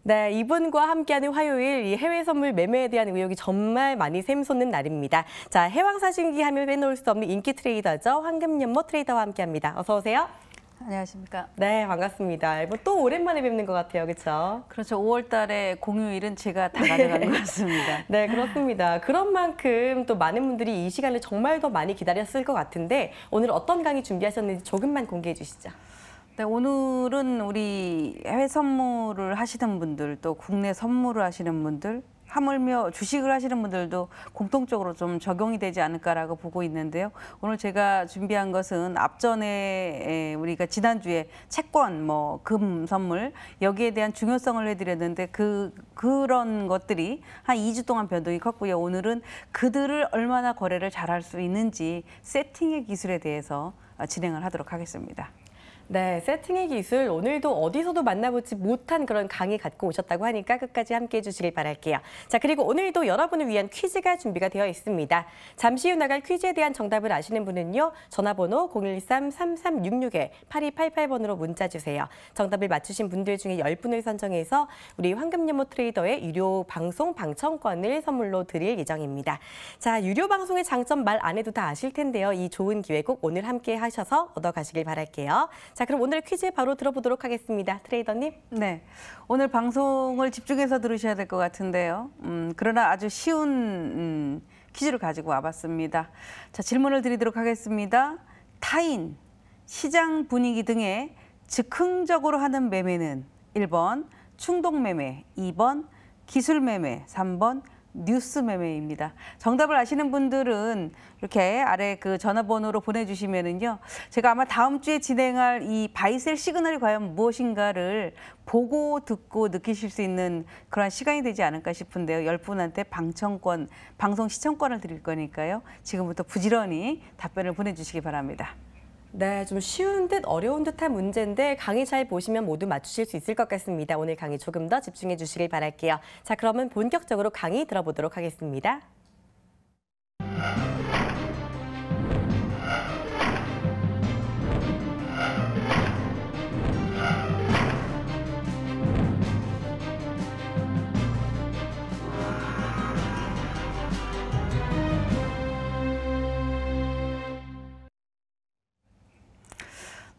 네, 이분과 함께하는 화요일 이 해외 선물 매매에 대한 의혹이 정말 많이 샘솟는 날입니다. 자, 해왕사신기 하면 빼놓을 수 없는 인기 트레이더죠. 황금연못 트레이더와 함께합니다. 어서 오세요. 안녕하십니까. 네, 반갑습니다. 또 오랜만에 뵙는 것 같아요. 그렇죠? 그렇죠. 5월 달에 공휴일은 제가 다 가져간 것 같습니다. 네, 그렇습니다. 그런 만큼 또 많은 분들이 이 시간을 정말 더 많이 기다렸을 것 같은데 오늘 어떤 강의 준비하셨는지 조금만 공개해 주시죠. 네, 오늘은 우리 해외 선물을 하시는 분들, 또 국내 선물을 하시는 분들, 하물며 주식을 하시는 분들도 공통적으로 좀 적용이 되지 않을까라고 보고 있는데요. 오늘 제가 준비한 것은 앞전에 우리가 지난주에 채권, 금 선물 여기에 대한 중요성을 해드렸는데 그런 것들이 한 2주 동안 변동이 컸고요. 오늘은 그들을 얼마나 거래를 잘할 수 있는지 세팅의 기술에 대해서 진행을 하도록 하겠습니다. 네, 세팅의 기술 오늘도 어디서도 만나보지 못한 그런 강의 갖고 오셨다고 하니까 끝까지 함께해 주시길 바랄게요. 자, 그리고 오늘도 여러분을 위한 퀴즈가 준비가 되어 있습니다. 잠시 후 나갈 퀴즈에 대한 정답을 아시는 분은요. 전화번호 013-3366-8288번으로 문자 주세요. 정답을 맞추신 분들 중에 10분을 선정해서 우리 황금연못 트레이더의 유료 방송 방청권을 선물로 드릴 예정입니다. 자, 유료 방송의 장점 말 안 해도 다 아실 텐데요. 이 좋은 기회 꼭 오늘 함께 하셔서 얻어가시길 바랄게요. 자, 그럼 오늘 퀴즈 바로 들어보도록 하겠습니다. 트레이더님. 네, 오늘 방송을 집중해서 들으셔야 될 것 같은데요. 그러나 아주 쉬운 퀴즈를 가지고 와봤습니다. 자, 질문을 드리도록 하겠습니다. 타인, 시장 분위기 등에 즉흥적으로 하는 매매는 1번 충동 매매, 2번 기술 매매, 3번 뉴스 매매입니다. 정답을 아시는 분들은 이렇게 아래 그 전화번호로 보내주시면은요. 제가 아마 다음 주에 진행할 이 바이셀 시그널이 과연 무엇인가를 보고 듣고 느끼실 수 있는 그런 시간이 되지 않을까 싶은데요. 10분한테 방청권, 방송 시청권을 드릴 거니까요. 지금부터 부지런히 답변을 보내주시기 바랍니다. 네, 좀 쉬운 듯 어려운 듯한 문제인데 강의 잘 보시면 모두 맞추실 수 있을 것 같습니다. 오늘 강의 조금 더 집중해 주시길 바랄게요. 자, 그러면 본격적으로 강의 들어보도록 하겠습니다.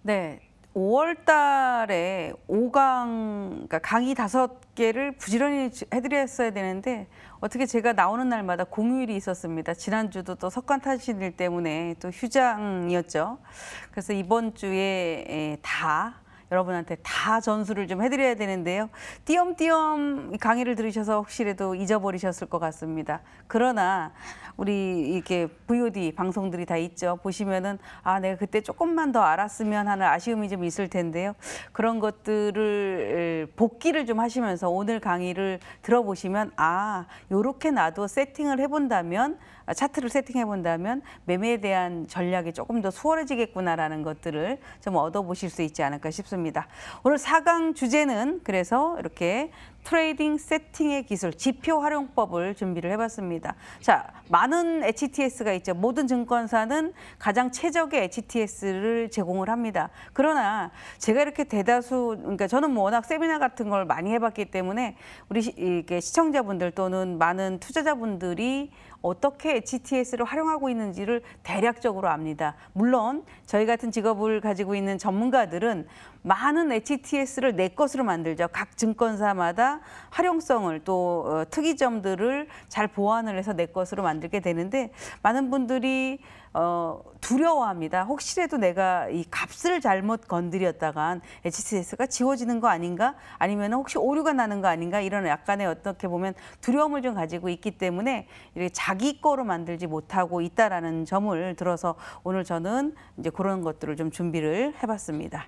네, 5월 달에 5강, 그러니까 강의 5개를 부지런히 해드렸어야 되는데 어떻게 제가 나오는 날마다 공휴일이 있었습니다. 지난주도 또 석간탄신일 때문에 또 휴장이었죠. 그래서 이번 주에 여러분한테 다 전수를 좀 해드려야 되는데요. 띄엄띄엄 강의를 들으셔서 혹시라도 잊어버리셨을 것 같습니다. 그러나 우리 이렇게 VOD 방송들이 다 있죠. 보시면은 내가 그때 조금만 더 알았으면 하는 아쉬움이 좀 있을 텐데요. 그런 것들을 복기를 좀 하시면서 오늘 강의를 들어보시면 요렇게 나도 세팅을 해본다면 차트를 세팅해 본다면 매매에 대한 전략이 조금 더 수월해지겠구나라는 것들을 좀 얻어보실 수 있지 않을까 싶습니다. 오늘 4강 주제는 그래서 이렇게 트레이딩 세팅의 기술, 지표 활용법을 준비를 해봤습니다. 자, 많은 HTS가 있죠. 모든 증권사는 가장 최적의 HTS를 제공을 합니다. 그러나 제가 이렇게 그러니까 저는 워낙 세미나 같은 걸 많이 해봤기 때문에 우리 이렇게 시청자분들 또는 많은 투자자분들이 어떻게 HTS를 활용하고 있는지를 대략적으로 압니다. 물론 저희 같은 직업을 가지고 있는 전문가들은 많은 HTS를 내 것으로 만들죠. 각 증권사마다 활용성을 또 특이점들을 잘 보완을 해서 내 것으로 만들게 되는데 많은 분들이 두려워합니다. 혹시라도 내가 이 값을 잘못 건드렸다간 HTS가 지워지는 거 아닌가? 아니면 혹시 오류가 나는 거 아닌가? 이런 약간의 어떻게 보면 두려움을 좀 가지고 있기 때문에 이렇게 자기 거로 만들지 못하고 있다라는 점을 들어서 오늘 저는 이제 그런 것들을 좀 준비를 해봤습니다.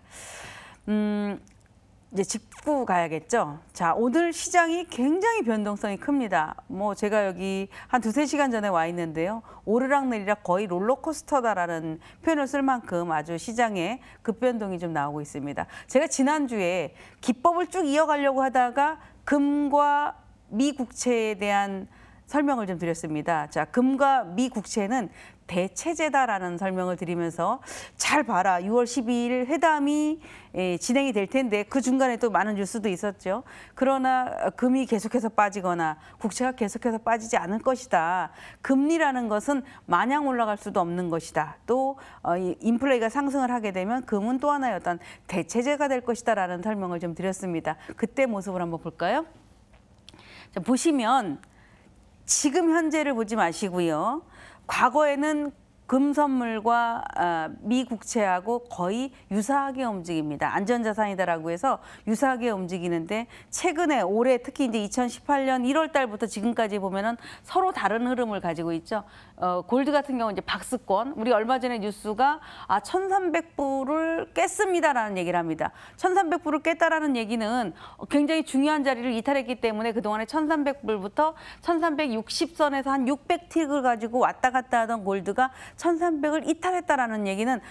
이제 짚고 가야겠죠. 자, 오늘 시장이 굉장히 변동성이 큽니다. 제가 여기 한 2-3시간 전에 와 있는데요. 오르락내리락 거의 롤러코스터다라는 표현을 쓸 만큼 아주 시장에 급변동이 좀 나오고 있습니다. 제가 지난주에 기법을 쭉 이어가려고 하다가 금과 미 국채에 대한 설명을 좀 드렸습니다. 자, 금과 미 국채는 대체제다라는 설명을 드리면서 잘 봐라. 6월 12일 회담이 진행이 될 텐데 그 중간에 또 많은 뉴스도 있었죠. 그러나 금이 계속해서 빠지거나 국채가 계속해서 빠지지 않을 것이다. 금리라는 것은 마냥 올라갈 수도 없는 것이다. 또 인플레이가 상승을 하게 되면 금은 또 하나의 어떤 대체제가 될 것이다라는 설명을 좀 드렸습니다. 그때 모습을 한번 볼까요? 자, 보시면 지금 현재를 보지 마시고요. 과거에는 금 선물과 미 국채하고 거의 유사하게 움직입니다. 안전자산이다라고 해서 유사하게 움직이는데 최근에 올해 특히 이제 2018년 1월 달부터 지금까지 보면은 서로 다른 흐름을 가지고 있죠. 골드 같은 경우 이제 박스권, 우리 얼마 전에 뉴스가 1,300불을 깼습니다라는 얘기를 합니다. 1,300불을 깼다라는 얘기는 굉장히 중요한 자리를 이탈했기 때문에 그동안에 1,300불부터 1,360선에서 한 600틱을 가지고 왔다 갔다 하던 골드가 1,300을 이탈했다라는 얘기는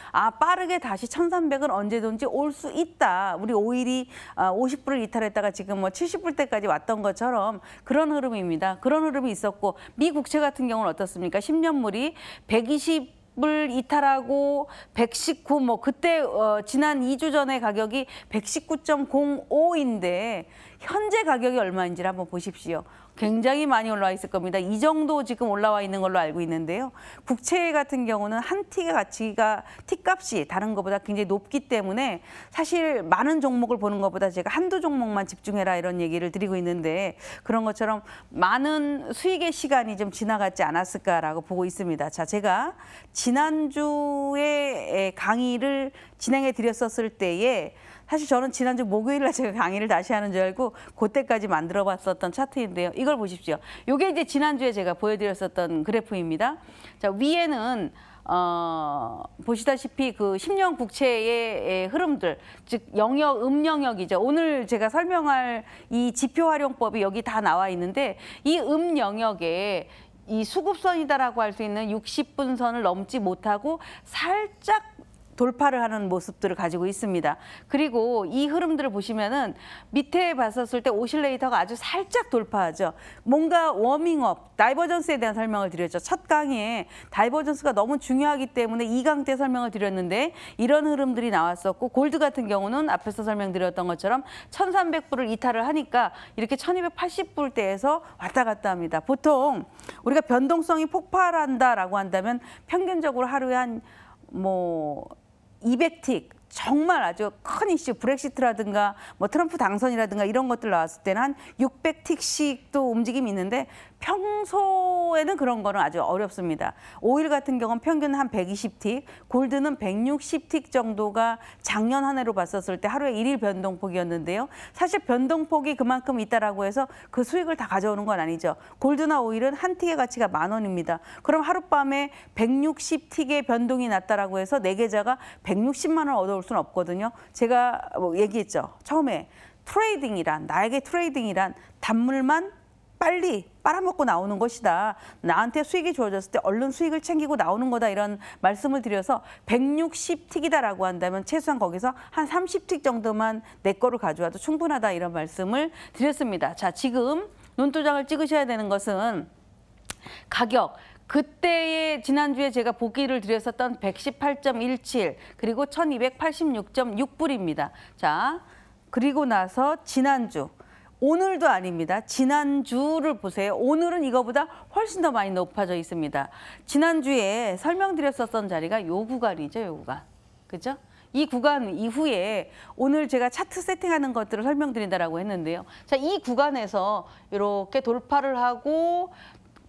빠르게 다시 1,300은 언제든지 올 수 있다. 우리 오일이 50불을 이탈했다가 지금 뭐 70불대까지 왔던 것처럼 그런 흐름입니다. 그런 흐름이 있었고 미 국채 같은 경우는 어떻습니까? 10년물이 120불 이탈하고 119 뭐 그때 지난 2주 전에 가격이 119.05인데 현재 가격이 얼마인지를 한번 보십시오. 굉장히 많이 올라와 있을 겁니다. 이 정도 지금 올라와 있는 걸로 알고 있는데요. 국채 같은 경우는 한 틱의 가치가 틱값이 다른 것보다 굉장히 높기 때문에 사실 많은 종목을 보는 것보다 제가 한두 종목만 집중해라 이런 얘기를 드리고 있는데 그런 것처럼 많은 수익의 시간이 좀 지나갔지 않았을까라고 보고 있습니다. 자, 제가 지난주에 강의를 진행해 드렸었을 때에 사실 저는 지난주 목요일날 제가 강의를 다시 하는 줄 알고 그때까지 만들어 봤었던 차트인데요. 이걸 보십시오. 이게 이제 지난주에 제가 보여드렸었던 그래프입니다. 자, 위에는 보시다시피 그 10년 국채의 흐름들, 즉 영역, 음영역이죠. 오늘 제가 설명할 이 지표 활용법이 여기 다 나와 있는데 이 음영역에 이 수급선이다라고 할 수 있는 60분선을 넘지 못하고 살짝 돌파를 하는 모습들을 가지고 있습니다. 그리고 이 흐름들을 보시면은 밑에 봤었을 때 오실레이터가 아주 살짝 돌파하죠. 뭔가 워밍업, 다이버전스에 대한 설명을 드렸죠. 첫 강의에 다이버전스가 너무 중요하기 때문에 2강 때 설명을 드렸는데 이런 흐름들이 나왔었고 골드 같은 경우는 앞에서 설명드렸던 것처럼 1,300불을 이탈을 하니까 이렇게 1,280불대에서 왔다 갔다 합니다. 보통 우리가 변동성이 폭발한다라고 한다면 평균적으로 하루에 한 200틱 정말 아주 큰 이슈 브렉시트라든가 뭐 트럼프 당선이라든가 이런 것들 나왔을 때는 한 600틱씩도 움직임이 있는데 평소에는 그런 거는 아주 어렵습니다. 오일 같은 경우는 평균 한 120틱, 골드는 160틱 정도가 작년 한 해로 봤었을 때 하루에 1일 변동폭이었는데요. 사실 변동폭이 그만큼 있다라고 해서 그 수익을 다 가져오는 건 아니죠. 골드나 오일은 한 틱의 가치가 10,000원입니다. 그럼 하룻밤에 160틱의 변동이 났다라고 해서 내 계좌가 160만 원 얻어올 수는 없거든요. 제가 얘기했죠. 처음에 나에게 트레이딩이란 단물만 빨리 빨아먹고 나오는 것이다. 나한테 수익이 주어졌을 때 얼른 수익을 챙기고 나오는 거다. 이런 말씀을 드려서 160틱이다라고 한다면 최소한 거기서 한 30틱 정도만 내 거를 가져와도 충분하다. 이런 말씀을 드렸습니다. 자, 지금 눈도장을 찍으셔야 되는 것은 가격. 그때의 지난주에 제가 보기를 드렸었던 118.17 그리고 1286.6불입니다. 자, 그리고 나서 지난주. 오늘도 아닙니다. 지난주를 보세요. 오늘은 이거보다 훨씬 더 많이 높아져 있습니다. 지난주에 설명드렸었던 자리가 요 구간이죠. 요 구간. 그죠? 이 구간 이후에 오늘 제가 차트 세팅하는 것들을 설명드린다라고 했는데요. 자, 이 구간에서 이렇게 돌파를 하고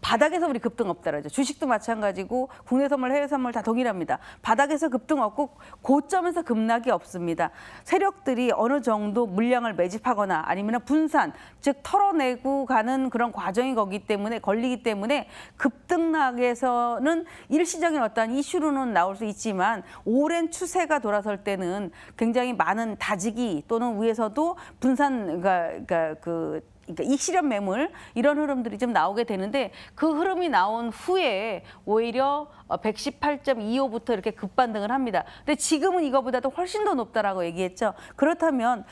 바닥에서 우리 급등 없다라죠. 주식도 마찬가지고 국내 선물, 해외 선물 다 동일합니다. 바닥에서 급등 없고 고점에서 급락이 없습니다. 세력들이 어느 정도 물량을 매집하거나 아니면 분산, 즉 털어내고 가는 그런 과정이 걸리기 때문에 급등락에서는 일시적인 어떤 이슈로는 나올 수 있지만 오랜 추세가 돌아설 때는 굉장히 많은 다지기 또는 위에서도 분산, 그러니까 그 그러니까 익실현 매물 이런 흐름들이 좀 나오게 되는데 그 흐름이 나온 후에 오히려 118.25부터 이렇게 급반등을 합니다. 근데 지금은 이거보다도 훨씬 더 높다라고 얘기했죠. 그렇다면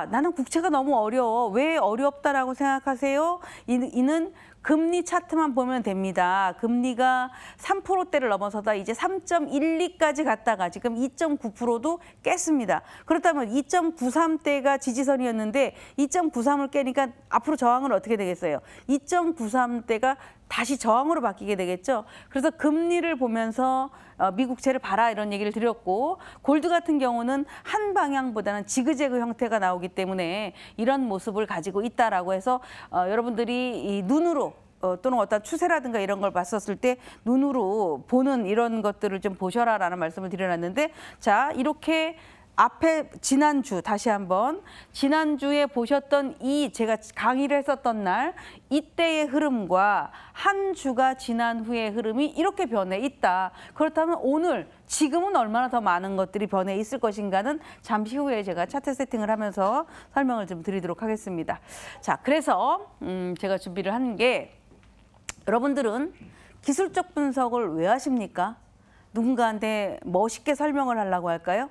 나는 국채가 너무 어려워. 왜 어렵다라고 생각하세요? 이는 금리 차트만 보면 됩니다. 금리가 3%대를 넘어서다 이제 3.12까지 갔다가 지금 2.9%도 깼습니다. 그렇다면 2.93대가 지지선이었는데 2.93을 깨니까 앞으로 저항은 어떻게 되겠어요? 2.93대가 다시 저항으로 바뀌게 되겠죠. 그래서 금리를 보면서 미국채를 봐라 이런 얘기를 드렸고 골드 같은 경우는 한 방향보다는 지그재그 형태가 나오기 때문에 이런 모습을 가지고 있다라고 해서 여러분들이 이 눈으로 또는 어떤 추세라든가 이런 걸 봤었을 때 눈으로 보는 이런 것들을 좀 보셔라라는 말씀을 드려놨는데 자 이렇게 앞에 지난주 다시 한번 지난주에 보셨던 이 제가 강의를 했었던 날 이때의 흐름과 한 주가 지난 후의 흐름이 이렇게 변해 있다. 그렇다면 오늘 지금은 얼마나 더 많은 것들이 변해 있을 것인가는 잠시 후에 제가 차트 세팅을 하면서 설명을 좀 드리도록 하겠습니다. 자, 그래서 제가 준비를 한 게 여러분들은 기술적 분석을 왜 하십니까? 누군가한테 멋있게 설명을 하려고 할까요?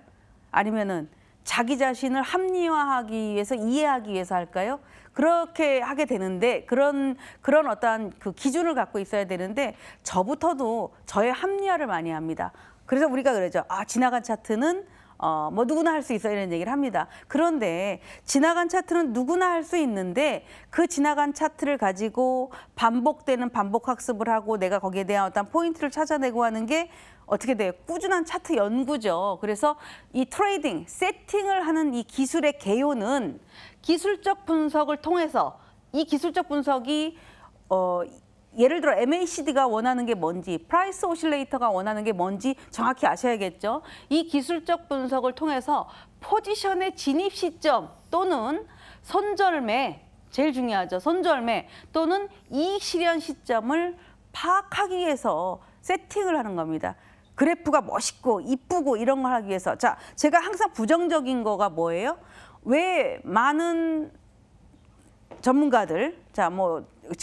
아니면은 자기 자신을 합리화하기 위해서 이해하기 위해서 할까요? 그렇게 하게 되는데 그런 어떠한 그 기준을 갖고 있어야 되는데 저부터도 저의 합리화를 많이 합니다. 그래서 우리가 그러죠. 지나간 차트는 뭐 누구나 할 수 있어 이런 얘기를 합니다. 그런데 지나간 차트는 누구나 할 수 있는데 그 지나간 차트를 가지고 반복되는 반복 학습을 하고 내가 거기에 대한 어떤 포인트를 찾아내고 하는 게 어떻게 돼요? 꾸준한 차트 연구죠. 그래서 이 트레이딩, 세팅을 하는 이 기술의 개요는 기술적 분석을 통해서 이 기술적 분석이 예를 들어 MACD가 원하는 게 뭔지, 프라이스 오실레이터가 원하는 게 뭔지 정확히 아셔야겠죠. 이 기술적 분석을 통해서 포지션의 진입 시점 또는 손절매, 제일 중요하죠. 손절매 또는 이익 실현 시점을 파악하기 위해서 세팅을 하는 겁니다. 그래프가 멋있고 이쁘고 이런 걸 하기 위해서. 자, 제가 항상 부정적인 거가 뭐예요? 왜 많은 전문가들,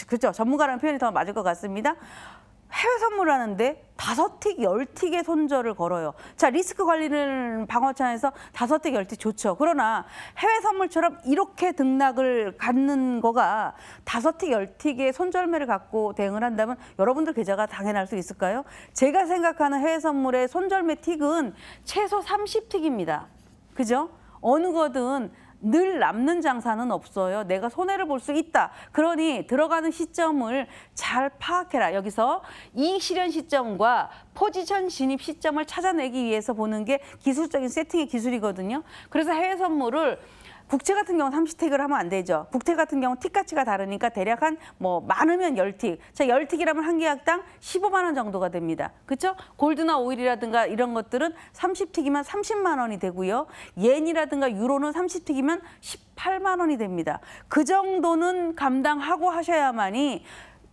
그렇죠. 전문가라는 표현이 더 맞을 것 같습니다. 해외 선물하는데 5틱, 10틱의 손절을 걸어요. 자, 리스크 관리는 방어차에서 5틱, 10틱 좋죠. 그러나 해외 선물처럼 이렇게 등락을 갖는 거가 5틱, 10틱의 손절매를 갖고 대응을 한다면 여러분들 계좌가 당연할 수 있을까요? 제가 생각하는 해외 선물의 손절매 틱은 최소 30틱입니다. 그죠? 어느 거든 늘 남는 장사는 없어요. 내가 손해를 볼 수 있다. 그러니 들어가는 시점을 잘 파악해라. 여기서 이익 실현 시점과 포지션 진입 시점을 찾아내기 위해서 보는 게 기술적인 세팅의 기술이거든요. 그래서 해외 선물을 국채 같은 경우는 30틱을 하면 안 되죠. 국채 같은 경우는 틱 가치가 다르니까 대략 한 많으면 10틱. 자, 10틱이라면 한 계약당 15만 원 정도가 됩니다. 그렇죠? 골드나 오일이라든가 이런 것들은 30틱이면 30만 원이 되고요. 옌이라든가 유로는 30틱이면 18만 원이 됩니다. 그 정도는 감당하고 하셔야만이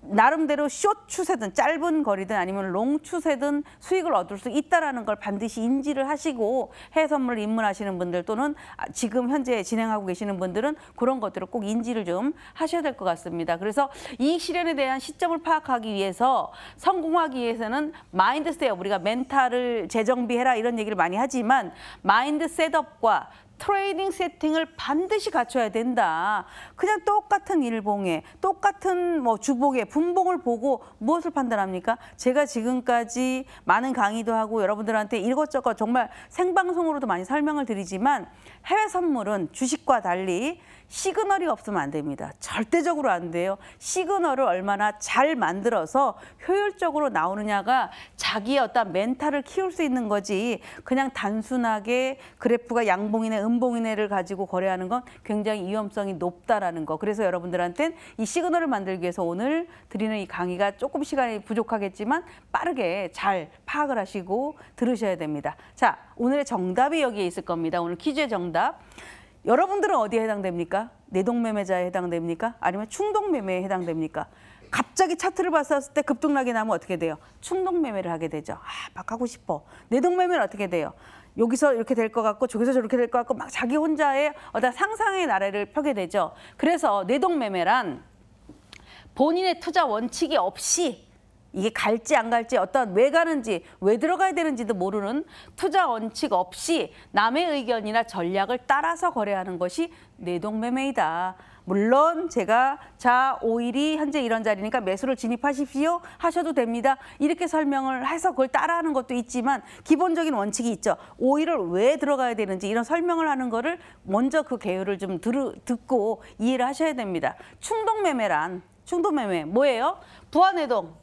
나름대로 숏 추세든 짧은 거리든 아니면 롱 추세든 수익을 얻을 수 있다는 걸 반드시 인지를 하시고 해외 선물을 입문하시는 분들 또는 지금 현재 진행하고 계시는 분들은 그런 것들을 꼭 인지를 좀 하셔야 될 것 같습니다. 그래서 이익 실현에 대한 시점을 파악하기 위해서 성공하기 위해서는 마인드 셋업, 우리가 멘탈을 재정비해라 이런 얘기를 많이 하지만 마인드 셋업과 트레이딩 세팅을 반드시 갖춰야 된다. 그냥 똑같은 일봉에 똑같은 주봉에 분봉을 보고 무엇을 판단합니까? 제가 지금까지 많은 강의도 하고 여러분들한테 이것저것 정말 생방송으로도 많이 설명을 드리지만 해외 선물은 주식과 달리 시그널이 없으면 안 됩니다. 절대적으로 안 돼요. 시그널을 얼마나 잘 만들어서 효율적으로 나오느냐가 자기의 어떤 멘탈을 키울 수 있는 거지 그냥 단순하게 그래프가 양봉이네 음봉이네를 가지고 거래하는 건 굉장히 위험성이 높다라는 거. 그래서 여러분들한테는 이 시그널을 만들기 위해서 오늘 드리는 이 강의가 조금 시간이 부족하겠지만 빠르게 잘 파악을 하시고 들으셔야 됩니다. 자, 오늘의 정답이 여기에 있을 겁니다. 오늘 퀴즈의 정답. 여러분들은 어디에 해당됩니까? 내동매매자에 해당됩니까? 아니면 충동매매에 해당됩니까? 갑자기 차트를 봤을 때 급등락이 나면 어떻게 돼요? 충동매매를 하게 되죠. 막 하고 싶어. 내동매매는 어떻게 돼요? 여기서 이렇게 될 것 같고 저기서 저렇게 될 것 같고 막 자기 혼자의 어떤 상상의 나래를 펴게 되죠. 그래서 내동매매란 본인의 투자 원칙이 없이 이게 갈지 안 갈지 어떤 왜 가는지 왜 들어가야 되는지도 모르는 투자 원칙 없이 남의 의견이나 전략을 따라서 거래하는 것이 내동매매이다. 물론 제가 자 5일이 현재 이런 자리니까 매수를 진입하십시오 하셔도 됩니다. 이렇게 설명을 해서 그걸 따라하는 것도 있지만 기본적인 원칙이 있죠. 5일을 왜 들어가야 되는지 이런 설명을 하는 거를 먼저 그 개요를 좀 듣고 이해를 하셔야 됩니다. 충동매매란 충동매매 뭐예요? 부안해동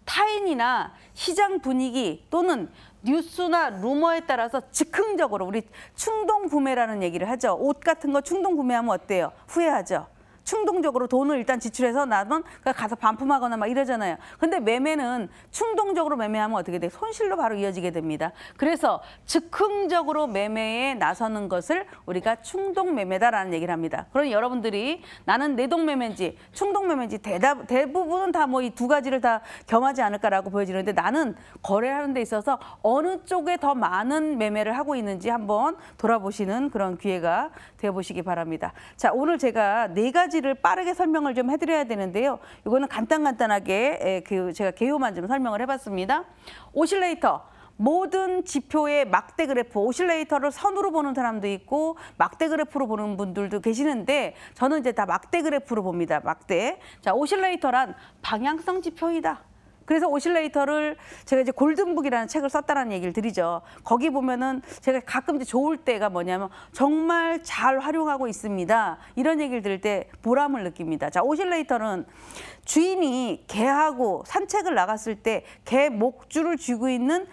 타인이나 시장 분위기 또는 뉴스나 루머에 따라서 즉흥적으로 우리 충동 구매라는 얘기를 하죠. 옷 같은 거 충동 구매하면 어때요? 후회하죠. 충동적으로 돈을 일단 지출해서 나면 가서 반품하거나 막 이러잖아요. 근데 매매는 충동적으로 매매하면 어떻게 돼요? 손실로 바로 이어지게 됩니다. 그래서 즉흥적으로 매매에 나서는 것을 우리가 충동 매매다라는 얘기를 합니다. 그러니 여러분들이 나는 내동 매매인지 충동 매매인지 대부분은 다 뭐 이 두 가지를 다 겸하지 않을까라고 보여지는데 나는 거래하는 데 있어서 어느 쪽에 더 많은 매매를 하고 있는지 한번 돌아보시는 그런 기회가 되어보시기 바랍니다. 자, 오늘 제가 4가지를 빠르게 설명을 좀 해드려야 되는데요. 이거는 간단하게 제가 개요만 좀 설명을 해봤습니다. 오실레이터. 모든 지표의 막대 그래프, 오실레이터를 선으로 보는 사람도 있고 막대 그래프로 보는 분들도 계시는데 저는 이제 다 막대 그래프로 봅니다. 막대. 자, 오실레이터란 방향성 지표이다. 그래서 오실레이터를 제가 이제 골든북이라는 책을 썼다라는 얘기를 드리죠. 거기 보면은 제가 가끔 이제 좋을 때가 뭐냐면 정말 잘 활용하고 있습니다. 이런 얘기를 들을 때 보람을 느낍니다. 자, 오실레이터는 주인이 개하고 산책을 나갔을 때 개 목줄을 쥐고 있는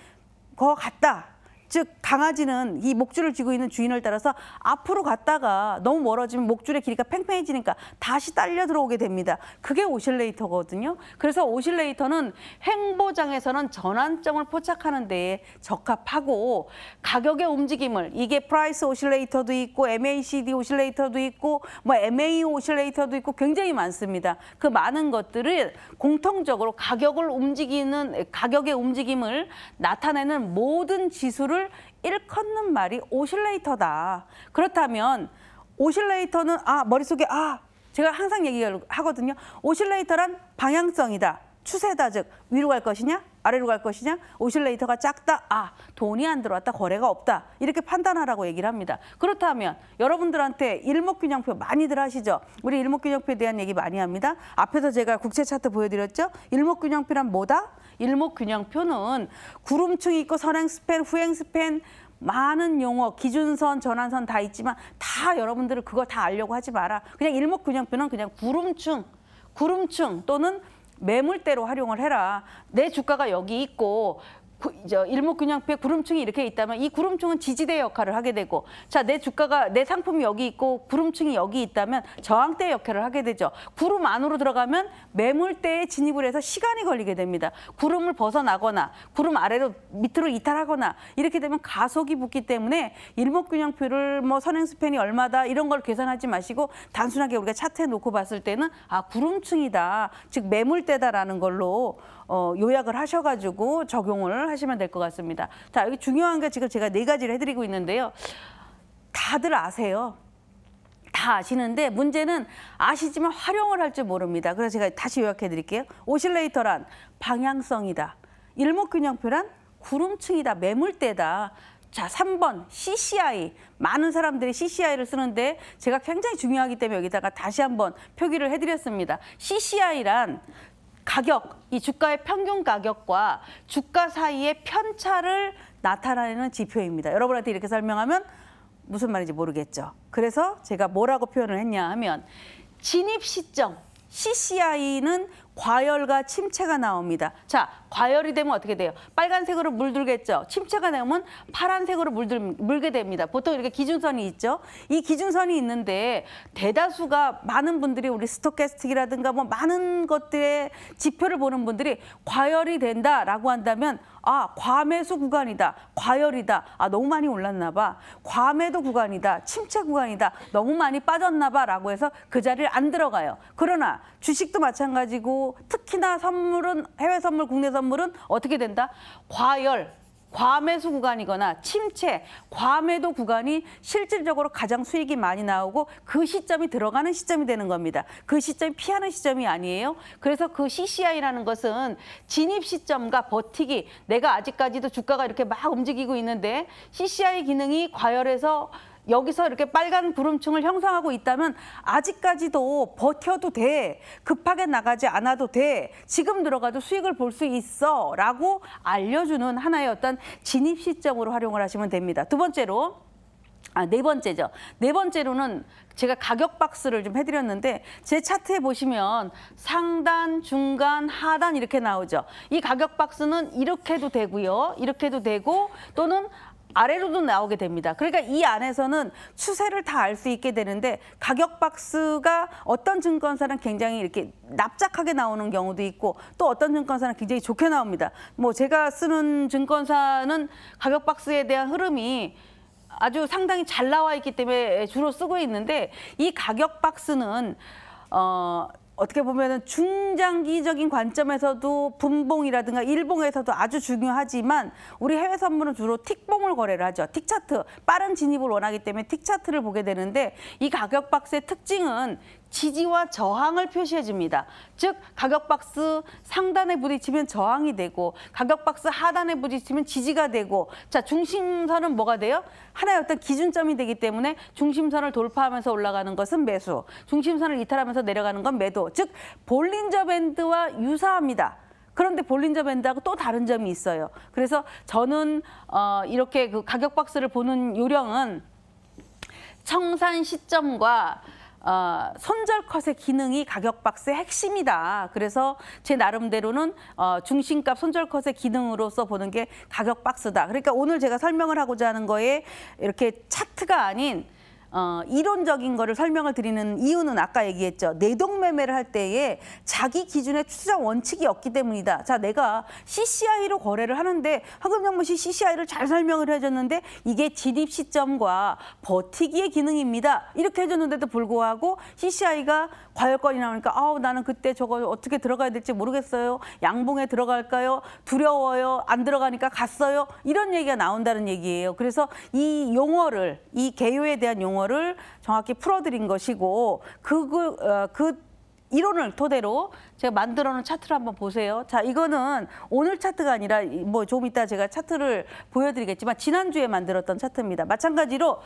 거 같다. 즉 강아지는 이 목줄을 쥐고 있는 주인을 따라서 앞으로 갔다가 너무 멀어지면 목줄의 길이가 팽팽해지니까 다시 딸려 들어오게 됩니다. 그게 오실레이터거든요. 그래서 오실레이터는 행보장에서는 전환점을 포착하는 데에 적합하고 가격의 움직임을 이게 프라이스 오실레이터도 있고 MACD 오실레이터도 있고 뭐 MA 오실레이터도 있고 굉장히 많습니다. 그 많은 것들을 공통적으로 가격의 움직임을 나타내는 모든 지수를 일컫는 말이 오실레이터다. 그렇다면 오실레이터는 머릿속에 제가 항상 얘기하거든요. 오실레이터란 방향성이다. 추세다. 즉 위로 갈 것이냐 아래로 갈 것이냐. 오실레이터가 작다. 돈이 안 들어왔다. 거래가 없다. 이렇게 판단하라고 얘기를 합니다. 그렇다면 여러분들한테 일목균형표 많이들 하시죠. 우리 일목균형표에 대한 얘기 많이 합니다. 앞에서 제가 국채 차트 보여드렸죠. 일목균형표란 뭐다? 일목균형표는 구름층이 있고 선행 스팬, 후행 스팬 많은 용어, 기준선, 전환선 다 있지만 다 여러분들은 그거 다 알려고 하지 마라. 그냥 일목균형표는 그냥 구름층 또는 매물대로 활용을 해라. 내 주가가 여기 있고 일목균형표에 구름층이 이렇게 있다면 이 구름층은 지지대 역할을 하게 되고 자, 내 주가가 내 상품이 여기 있고 구름층이 여기 있다면 저항대 역할을 하게 되죠. 구름 안으로 들어가면 매물대에 진입을 해서 시간이 걸리게 됩니다. 구름을 벗어나거나 구름 아래로 밑으로 이탈하거나 이렇게 되면 가속이 붙기 때문에 일목균형표를 뭐 선행 스팬이 얼마다 이런 걸 계산하지 마시고 단순하게 우리가 차트에 놓고 봤을 때는 구름층이다. 즉 매물대다라는 걸로 요약을 하셔가지고 적용을 하시면 될 것 같습니다. 자, 여기 중요한 게 지금 제가 4가지를 해드리고 있는데요. 다들 아세요. 다 아시는데 문제는 아시지만 활용을 할 줄 모릅니다. 그래서 제가 다시 요약해 드릴게요. 오실레이터란 방향성이다. 일목균형표란 구름층이다. 매물대다. 자, 3번 CCI. 많은 사람들이 CCI를 쓰는데 제가 굉장히 중요하기 때문에 여기다가 다시 한번 표기를 해드렸습니다. CCI란 가격, 이 주가의 평균 가격과 주가 사이의 편차를 나타내는 지표입니다. 여러분한테 이렇게 설명하면 무슨 말인지 모르겠죠. 그래서 제가 뭐라고 표현을 했냐 하면 진입 시점, CCI는 과열과 침체가 나옵니다. 자, 과열이 되면 어떻게 돼요? 빨간색으로 물들겠죠. 침체가 되면 파란색으로 물게 됩니다. 보통 이렇게 기준선이 있죠. 이 기준선이 있는데 대다수가 많은 분들이 우리 스토캐스틱이라든가 뭐 많은 것들의 지표를 보는 분들이 과열이 된다라고 한다면 과매수 구간이다. 과열이다. 너무 많이 올랐나 봐. 과매도 구간이다. 침체 구간이다. 너무 많이 빠졌나 봐라고 해서 그 자리를 안 들어가요. 그러나 주식도 마찬가지고 특히나 선물은 해외 선물, 국내 선물은 어떻게 된다? 과열, 과매수 구간이거나 침체, 과매도 구간이 실질적으로 가장 수익이 많이 나오고 그 시점이 들어가는 시점이 되는 겁니다. 그 시점이 피하는 시점이 아니에요. 그래서 그 CCI라는 것은 진입 시점과 버티기, 내가 아직까지도 주가가 이렇게 막 움직이고 있는데 CCI 기능이 과열해서 여기서 이렇게 빨간 구름층을 형성하고 있다면 아직까지도 버텨도 돼. 급하게 나가지 않아도 돼. 지금 들어가도 수익을 볼 수 있어. 라고 알려주는 하나의 어떤 진입 시점으로 활용을 하시면 됩니다. 두 번째로, 네 번째죠. 네 번째로는 제가 가격 박스를 좀 해드렸는데 제 차트에 보시면 상단, 중간, 하단 이렇게 나오죠. 이 가격 박스는 이렇게도 되고요. 이렇게도 되고 또는 아래로도 나오게 됩니다. 그러니까 이 안에서는 추세를 다 알 수 있게 되는데 가격 박스가 어떤 증권사는 굉장히 이렇게 납작하게 나오는 경우도 있고 또 어떤 증권사는 굉장히 좋게 나옵니다. 뭐 제가 쓰는 증권사는 가격 박스에 대한 흐름이 아주 상당히 잘 나와 있기 때문에 주로 쓰고 있는데 이 가격 박스는 어떻게 보면은 중장기적인 관점에서도 분봉이라든가 일봉에서도 아주 중요하지만 우리 해외 선물은 주로 틱봉을 거래를 하죠. 틱차트, 빠른 진입을 원하기 때문에 틱차트를 보게 되는데 이 가격 박스의 특징은 지지와 저항을 표시해 줍니다. 즉 가격 박스 상단에 부딪히면 저항이 되고 가격 박스 하단에 부딪히면 지지가 되고 자 중심선은 뭐가 돼요? 하나의 어떤 기준점이 되기 때문에 중심선을 돌파하면서 올라가는 것은 매수, 중심선을 이탈하면서 내려가는 건 매도. 즉 볼린저 밴드와 유사합니다. 그런데 볼린저 밴드하고 또 다른 점이 있어요. 그래서 저는 이렇게 그 가격 박스를 보는 요령은 청산 시점과 손절 컷의 기능이 가격 박스의 핵심이다. 그래서 제 나름대로는 중심값 손절 컷의 기능으로서 보는 게 가격 박스다. 그러니까 오늘 제가 설명을 하고자 하는 거에 이렇게 차트가 아닌 이론적인 거를 설명을 드리는 이유는 아까 얘기했죠. 내동 매매를 할 때에 자기 기준의 추정 원칙이 없기 때문이다. 자, 내가 CCI로 거래를 하는데 황금정보시 CCI를 잘 설명을 해줬는데 이게 진입 시점과 버티기의 기능입니다. 이렇게 해줬는데도 불구하고 CCI가 과열권이 나오니까 나는 그때 저거 어떻게 들어가야 될지 모르겠어요. 양봉에 들어갈까요? 두려워요. 안 들어가니까 갔어요. 이런 얘기가 나온다는 얘기예요. 그래서 이 용어를, 이 개요에 대한 용어를 정확히 풀어드린 것이고 그 이론을 토대로 제가 만들어놓은 차트를 한번 보세요. 자, 이거는 오늘 차트가 아니라 뭐 좀 이따 제가 차트를 보여드리겠지만 지난주에 만들었던 차트입니다. 마찬가지로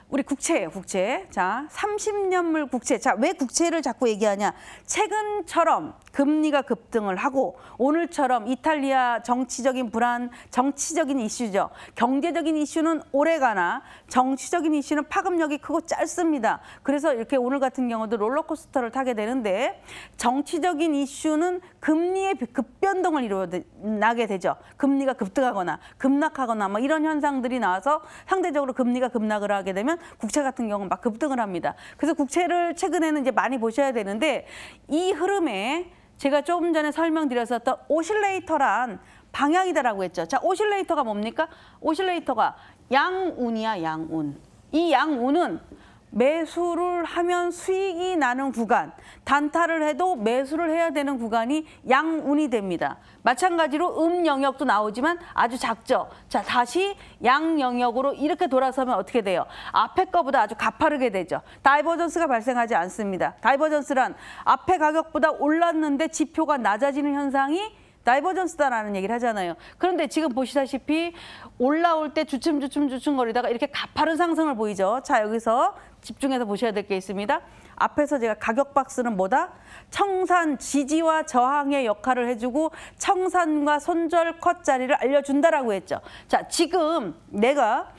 우리 국채예요, 국채. 자, 30년물 국채. 자, 왜 국채를 자꾸 얘기하냐? 최근처럼 금리가 급등을 하고 오늘처럼 이탈리아 정치적인 불안, 정치적인 이슈죠. 경제적인 이슈는 오래가나 정치적인 이슈는 파급력이 크고 짧습니다. 그래서 이렇게 오늘 같은 경우도 롤러코스터를 타게 되는데 정치적인 이슈는 금리의 급변동을 일어나게 되죠. 금리가 급등하거나 급락하거나 뭐 이런 현상들이 나와서 상대적으로 금리가 급락을 하게 되면 국채 같은 경우는 막 급등을 합니다. 그래서 국채를 최근에는 이제 많이 보셔야 되는데 이 흐름에 제가 조금 전에 설명드렸었던 오실레이터란 방향이다라고 했죠. 자, 오실레이터가 뭡니까? 오실레이터가 양운이야, 양운. 이 양운은 매수를 하면 수익이 나는 구간, 단타를 해도 매수를 해야 되는 구간이 양운이 됩니다. 마찬가지로 영역도 나오지만 아주 작죠. 자, 다시 양 영역으로 이렇게 돌아서면 어떻게 돼요? 앞에 거보다 아주 가파르게 되죠. 다이버전스가 발생하지 않습니다. 다이버전스란 앞에 가격보다 올랐는데 지표가 낮아지는 현상이 다이버전스다라는 얘기를 하잖아요. 그런데 지금 보시다시피 올라올 때 주춤거리다가 이렇게 가파른 상승을 보이죠. 자, 여기서 집중해서 보셔야 될 게 있습니다. 앞에서 제가 가격 박스는 뭐다? 청산, 지지와 저항의 역할을 해주고 청산과 손절 컷 자리를 알려준다라고 했죠. 자, 지금 내가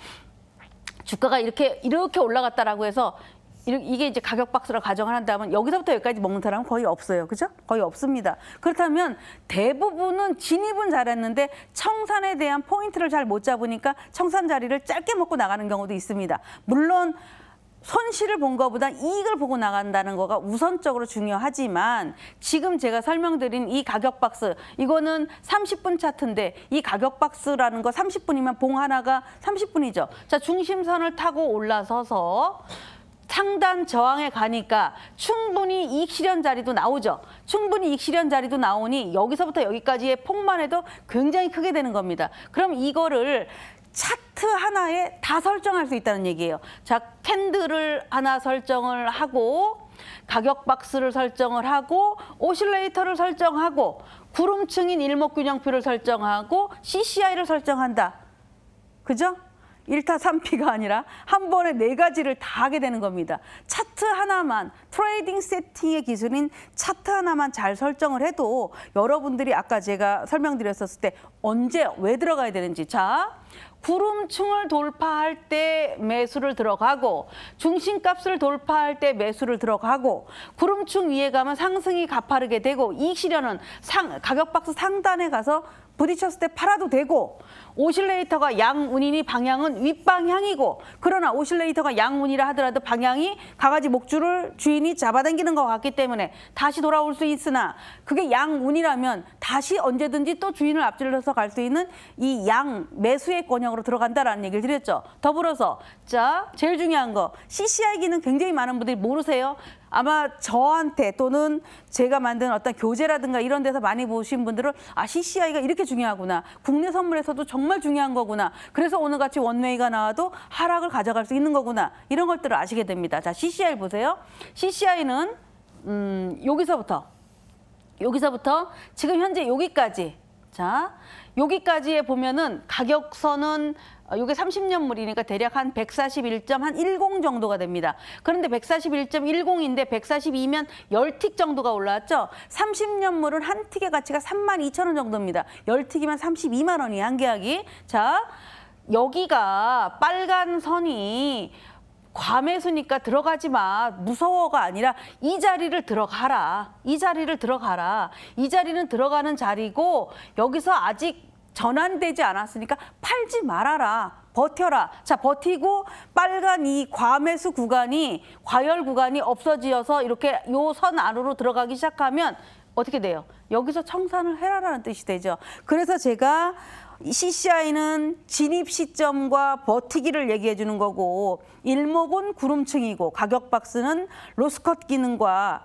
주가가 이렇게 올라갔다라고 해서 이게 이제 가격 박스로 가정을 한다면 여기서부터 여기까지 먹는 사람은 거의 없어요. 그죠? 거의 없습니다. 그렇다면 대부분은 진입은 잘했는데 청산에 대한 포인트를 잘 못 잡으니까 청산 자리를 짧게 먹고 나가는 경우도 있습니다. 물론 손실을 본 것보다 이익을 보고 나간다는 거가 우선적으로 중요하지만 지금 제가 설명드린 이 가격 박스, 이거는 30분 차트인데 이 가격 박스라는 거 30분이면 봉 하나가 30분이죠. 자, 중심선을 타고 올라서서 상단 저항에 가니까 충분히 이익 실현 자리도 나오죠. 충분히 이익 실현 자리도 나오니 여기서부터 여기까지의 폭만 해도 굉장히 크게 되는 겁니다. 그럼 이거를 차트 하나에 다 설정할 수 있다는 얘기예요. 자, 캔들을 하나 설정을 하고 가격 박스를 설정을 하고 오실레이터를 설정하고 구름층인 일목균형표를 설정하고 CCI를 설정한다. 그죠? 1타 3피가 아니라 한 번에 4가지를 다 하게 되는 겁니다. 차트 하나만, 트레이딩 세팅의 기술인 차트 하나만 잘 설정을 해도 여러분들이 아까 제가 설명드렸었을 때 언제, 왜 들어가야 되는지. 자, 구름층을 돌파할 때 매수를 들어가고 중심값을 돌파할 때 매수를 들어가고 구름층 위에 가면 상승이 가파르게 되고 이익 실현은 가격 박스 상단에 가서 부딪혔을 때 팔아도 되고 오실레이터가 양운이니 방향은 윗방향이고 그러나 오실레이터가 양운이라 하더라도 방향이 강아지 목줄을 주인이 잡아당기는 것 같기 때문에 다시 돌아올 수 있으나 그게 양운이라면 다시 언제든지 또 주인을 앞질러서 갈 수 있는 이 양 매수의 권역으로 들어간다라는 얘기를 드렸죠. 더불어서 자 제일 중요한 거 CCI 기능 굉장히 많은 분들이 모르세요. 아마 저한테 또는 제가 만든 어떤 교재라든가 이런 데서 많이 보신 분들은 아 CCI가 이렇게 중요하구나. 국내 선물에서도 정말 중요한 거구나. 그래서 오늘같이 원웨이가 나와도 하락을 가져갈 수 있는 거구나. 이런 것들을 아시게 됩니다. 자 CCI 보세요. CCI는 여기서부터 지금 현재 여기까지 자 여기까지에 보면은 가격선은 이게 30년물이니까 대략 한 141.10 정도가 됩니다. 그런데 141.10인데 142면 10틱 정도가 올라왔죠. 30년물은 한 틱의 가치가 32,000원 정도입니다. 10틱이면 32만 원이 한 계약이. 자, 여기가 빨간 선이 과매수니까 들어가지 마. 무서워가 아니라 이 자리를 들어가라. 이 자리를 들어가라. 이 자리는 들어가는 자리고 여기서 아직 전환되지 않았으니까 팔지 말아라. 버텨라. 자, 버티고 빨간 이 과매수 구간이 과열 구간이 없어지어서 이렇게 요 선 안으로 들어가기 시작하면 어떻게 돼요? 여기서 청산을 해라라는 뜻이 되죠. 그래서 제가 CCI는 진입 시점과 버티기를 얘기해 주는 거고 일목은 구름층이고 가격 박스는 로스컷 기능과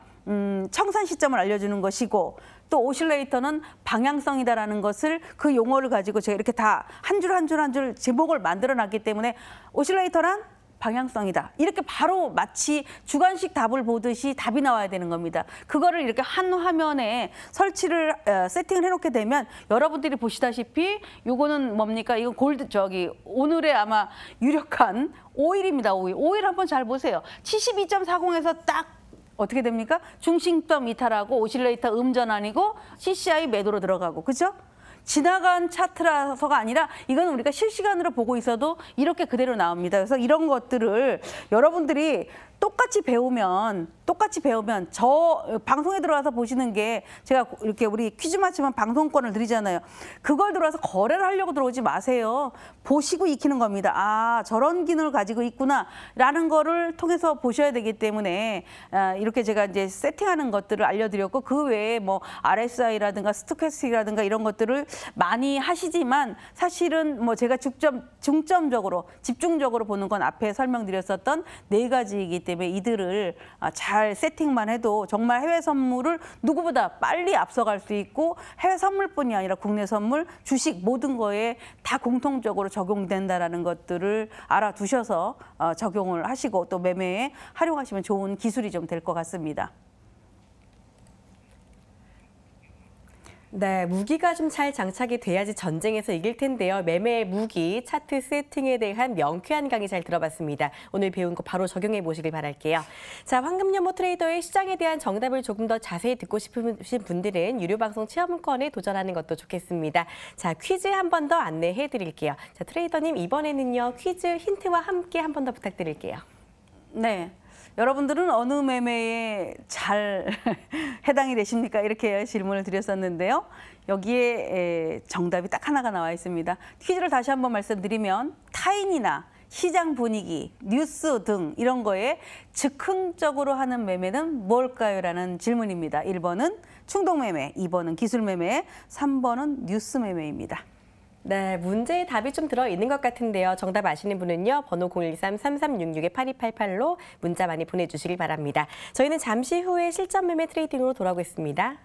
청산 시점을 알려주는 것이고 또 오실레이터는 방향성이다라는 것을 그 용어를 가지고 제가 이렇게 다 한 줄 한 줄 한 줄 제목을 만들어 놨기 때문에 오실레이터란 방향성이다. 이렇게 바로 마치 주관식 답을 보듯이 답이 나와야 되는 겁니다. 그거를 이렇게 한 화면에 설치를 세팅을 해놓게 되면 여러분들이 보시다시피 이거는 뭡니까? 이건 골드 오늘의 아마 유력한 오일입니다. 오일 한번 잘 보세요. 72.40에서 딱 어떻게 됩니까? 중심점 이탈하고 오실레이터 음전환이고 CCI 매도로 들어가고 그죠? 지나간 차트라서가 아니라 이건 우리가 실시간으로 보고 있어도 이렇게 그대로 나옵니다. 그래서 이런 것들을 여러분들이 똑같이 배우면 저 방송에 들어와서 보시는 게 제가 이렇게 우리 퀴즈 맞히면 방송권을 드리잖아요. 그걸 들어와서 거래를 하려고 들어오지 마세요. 보시고 익히는 겁니다. 아 저런 기능을 가지고 있구나라는 거를 통해서 보셔야 되기 때문에 이렇게 제가 이제 세팅하는 것들을 알려드렸고 그 외에 뭐 RSI라든가 스토캐스틱이라든가 이런 것들을 많이 하시지만 사실은 뭐 제가 중점적으로 집중적으로 보는 건 앞에 설명드렸었던 4가지이기 때문에 이들을 잘 세팅만 해도 정말 해외 선물을 누구보다 빨리 앞서갈 수 있고 해외 선물뿐이 아니라 국내 선물, 주식 모든 거에 다 공통적으로 적용된다라는 것들을 알아두셔서 적용을 하시고 또 매매에 활용하시면 좋은 기술이 좀 될 것 같습니다. 네, 무기가 좀 잘 장착이 돼야지 전쟁에서 이길 텐데요. 매매의 무기, 차트 세팅에 대한 명쾌한 강의 잘 들어봤습니다. 오늘 배운 거 바로 적용해 보시길 바랄게요. 자, 황금연모 트레이더의 시장에 대한 정답을 조금 더 자세히 듣고 싶으신 분들은 유료 방송 체험권에 도전하는 것도 좋겠습니다. 자, 퀴즈 한 번 더 안내해 드릴게요. 자, 트레이더님 이번에는요, 퀴즈 힌트와 함께 한 번 더 부탁드릴게요. 네. 여러분들은 어느 매매에 잘 해당이 되십니까? 이렇게 질문을 드렸었는데요. 여기에 정답이 딱 하나가 나와 있습니다. 퀴즈를 다시 한번 말씀드리면 타인이나 시장 분위기, 뉴스 등 이런 거에 즉흥적으로 하는 매매는 뭘까요? 라는 질문입니다. 1번은 충동 매매, 2번은 기술 매매, 3번은 뉴스 매매입니다. 네, 문제의 답이 좀 들어있는 것 같은데요. 정답 아시는 분은요. 번호 013-3366-8288로 문자 많이 보내주시길 바랍니다. 저희는 잠시 후에 실전 매매 트레이딩으로 돌아오겠습니다.